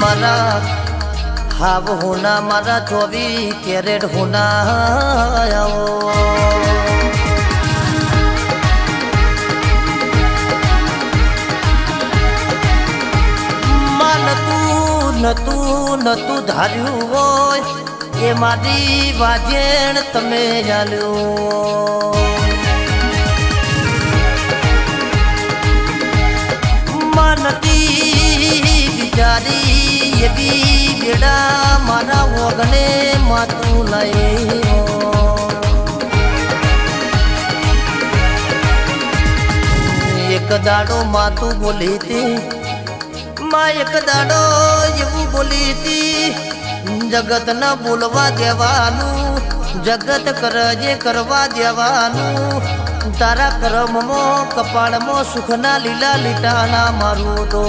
મારા હાવ હોના મારા 24 કેરેટ હોના આવો નતું ધાર્યું હોય એ મારી વાજેણ તમે જાલ્યો માનતી બિચારી એવી બેડા મારા વગને માતું લઈ એક દાડો માતું બોલી હતી માં એક દાડો એવું બોલી હતી જગત ન બોલવા દેવાનું જગત કરજે કરવા દેવાનું તારા કર્મમાં કપાળમાં સુખના લીલા લીટાના મારું તો